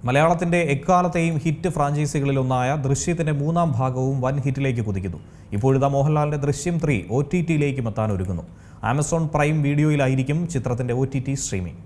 മലയാളത്തിന്റെ എക്കാലത്തെയും ഹിറ്റ് ഫ്രാഞ്ചൈസികളിലൊന്നായ ദൃശ്യത്തിന്റെ മൂന്നാം ഭാഗവും വൻ ഹിറ്റിലേക്ക് കുതിക്കുന്നു. ഇപ്പോഴിതാ മോഹൻലാലിന്റെ ദൃശ്യം 3 OTT-യിലേക്കും എത്താൻ ഒരുങ്ങുന്നു. ആമസോൺ പ്രൈം വീഡിയോയിലായിരിക്കും ചിത്രത്തിന്റെ OTT സ്ട്രീമിംഗ്.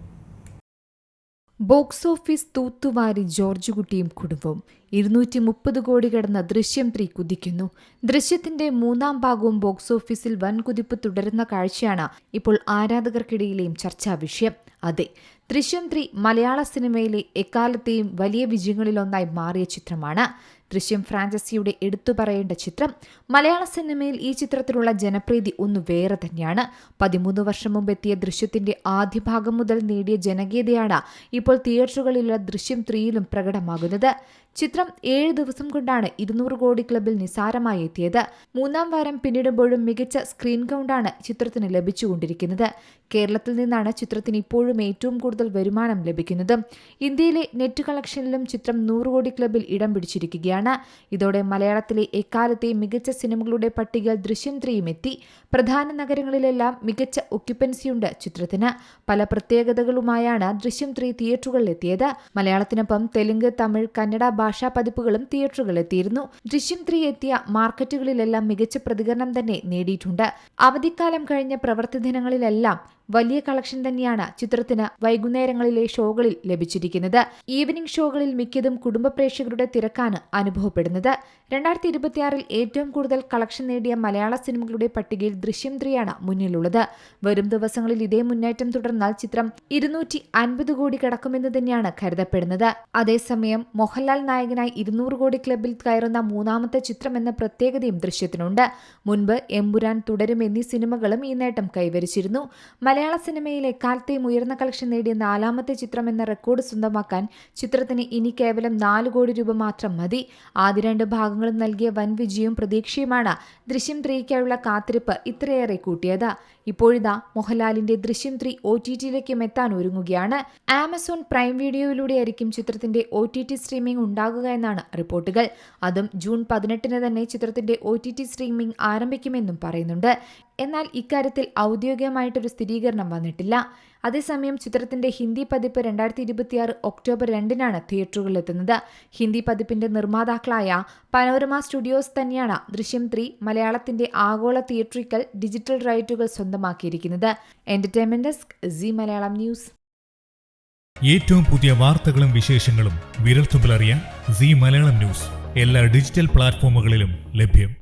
ബോക്സ് ഓഫീസ് തൂത്തുവാരി ജോർജ് കുട്ടിയും കുടുംബവും 230 കോടി കടന്ന ദൃശ്യം 3 കുതിക്കുന്നു. ദൃശ്യത്തിന്റെ മൂന്നാം ഭാഗവും ബോക്സ് ഓഫീസിൽ വൻ കുതിപ്പ് തുടരുന്ന കാഴ്ചയാണ് ഇപ്പോൾ ആരാധകർക്കിടയിലെയും ചർച്ചാ വിഷയം. അതെ, ദൃശ്യം 3 മലയാള സിനിമയിലെ എക്കാലത്തെയും വലിയ വിജയങ്ങളിലൊന്നായി മാറിയ ചിത്രമാണ്. ദൃശ്യം ഫ്രാഞ്ചൈസിയുടെ എടുത്തു പറയേണ്ട ചിത്രം. മലയാള സിനിമയിൽ ഈ ചിത്രത്തിലുള്ള ജനപ്രീതി ഒന്ന് വേറെ തന്നെയാണ്. 13 വർഷം മുമ്പ് എത്തിയ ദൃശ്യത്തിന്റെ ആദ്യ ഭാഗം മുതൽ നേടിയ ജനകീയതയാണ് ഇപ്പോൾ തിയേറ്ററുകളിലുള്ള ദൃശ്യം 3യിലും പ്രകടമാകുന്നത്. ചിത്രം 7 ദിവസം കൊണ്ടാണ് 200 കോടി ക്ലബിൽ നിസാരമായി എത്തിയത്. മൂന്നാം വാരം പിന്നിടുമ്പോഴും മികച്ച സ്ക്രീൻ കൗണ്ടാണ് ചിത്രത്തിന് ലഭിച്ചുകൊണ്ടിരിക്കുന്നത്. കേരളത്തിൽ നിന്നാണ് ചിത്രത്തിന് ഇപ്പോഴും ഏറ്റവും കൂടുതൽ വരുമാനം ലഭിക്കുന്നത്. ഇന്ത്യയിലെ നെറ്റ് കളക്ഷനിലും ചിത്രം 100 കോടി ക്ലബിൽ ഇടം പിടിച്ചിരിക്കുകയാണ്. ഇതോടെ മലയാളത്തിലെ എക്കാലത്തെയും മികച്ച സിനിമകളുടെ പട്ടികയിൽ ദൃശ്യം 3യും എത്തി. പ്രധാന നഗരങ്ങളിലെല്ലാം മികച്ച ഒക്യുപ്പൻസിയുണ്ട് ചിത്രത്തിന്. പല പ്രത്യേകതകളുമായാണ് ദൃശ്യം 3 തിയേറ്ററുകളിലെത്തിയത്. മലയാളത്തിനൊപ്പം തെലുങ്ക്, തമിഴ്, കന്നഡ ഭാഷാ പതിപ്പുകളും തിയേറ്ററുകളിലെത്തിയിരുന്നു. ദൃശ്യം 3 എത്തിയ മാർക്കറ്റുകളിലെല്ലാം മികച്ച പ്രതികരണം തന്നെ നേടിയിട്ടുണ്ട്. അവധിക്കാലം കഴിഞ്ഞ പ്രവൃത്തി ദിനങ്ങളിലെല്ലാം വലിയ കളക്ഷൻ തന്നെയാണ് ചിത്രത്തിന് വൈകുന്നേരങ്ങളിലെ ഷോകളിൽ ലഭിച്ചിരിക്കുന്നത്. ഈവനിംഗ് ഷോകളിൽ മിക്കതും കുടുംബ പ്രേക്ഷകരുടെ തിരക്കാണ് അനുഭവപ്പെടുന്നത്. 2026 ഏറ്റവും കൂടുതൽ കളക്ഷൻ നേടിയ മലയാള സിനിമകളുടെ പട്ടികയിൽ ദൃശ്യം 3യാണ് മുന്നിലുള്ളത്. വരും ദിവസങ്ങളിൽ ഇതേ മുന്നേറ്റം തുടർന്നാൽ ചിത്രം 250 കോടി കടക്കുമെന്ന് തന്നെയാണ് കരുതപ്പെടുന്നത്. അതേസമയം മോഹൻലാൽ നായകനായി 200 കോടി ക്ലബിൽ കയറുന്ന മൂന്നാമത്തെ ചിത്രം എന്ന പ്രത്യേകതയും ദൃശ്യത്തിനുണ്ട്. മുൻപ് എമ്പുരാൻ, തുടരും എന്നീ സിനിമകളും ഈ നേട്ടം കൈവരിച്ചിരുന്നു. മലയാള സിനിമയിലെ എക്കാലത്തെയും ഉയർന്ന കളക്ഷൻ നേടിയ 4ാമത്തെ ചിത്രം എന്ന റെക്കോർഡ് സ്വന്തമാക്കാൻ ചിത്രത്തിന് ഇനി കേവലം 4 കോടി രൂപ മാത്രം മതി. ആദ്യ 2 ഭാഗങ്ങളും നൽകിയ വൻ വിജയവും പ്രതീക്ഷയുമാണ് ദൃശ്യം 3ക്കായുള്ള കാത്തിരിപ്പ് ഇത്രയേറെ കൂട്ടിയത്. ഇപ്പോഴിതാ മോഹൻലാലിന്റെ ദൃശ്യം 3 OTT-യിലേക്കും എത്താൻ ഒരുങ്ങുകയാണ്. ആമസോൺ പ്രൈം വീഡിയോയിലൂടെയായിരിക്കും ചിത്രത്തിന്റെ OTT സ്ട്രീമിംഗ് ഉണ്ടാകുക എന്നാണ് റിപ്പോർട്ടുകൾ. അതും ജൂൺ 18 തന്നെ ചിത്രത്തിന്റെ OTT സ്ട്രീമിംഗ് ആരംഭിക്കുമെന്നും പറയുന്നുണ്ട്. എന്നാൽ ഇക്കാര്യത്തിൽ ഔദ്യോഗികമായിട്ടൊരു സ്ഥിരീകരണം വന്നിട്ടില്ല. അതേസമയം ചിത്രത്തിന്റെ ഹിന്ദി പതിപ്പ് 2026 ഒക്ടോബർ 2-നാണ് തിയേറ്ററുകളിലെത്തുന്നത്. ഹിന്ദി പതിപ്പിന്റെ നിർമ്മാതാക്കളായ പനോരമ സ്റ്റുഡിയോസ് തന്നെയാണ് ദൃശ്യം 3 മലയാളത്തിന്റെ ആഗോള തിയേറ്ററിക്കൽ ഡിജിറ്റൽ റൈറ്റുകൾ സ്വന്തമാക്കിയിരിക്കുന്നത്. Entertainment desk, Zee Malayalam news. ഏറ്റവും പുതിയ വാർത്തകളും വിശേഷങ്ങളും വിരൽത്തുമ്പിലറിയാൻ സി മലയാളം ന്യൂസ് എല്ലാ ഡിജിറ്റൽ പ്ലാറ്റ്ഫോമുകളിലും ലഭ്യം.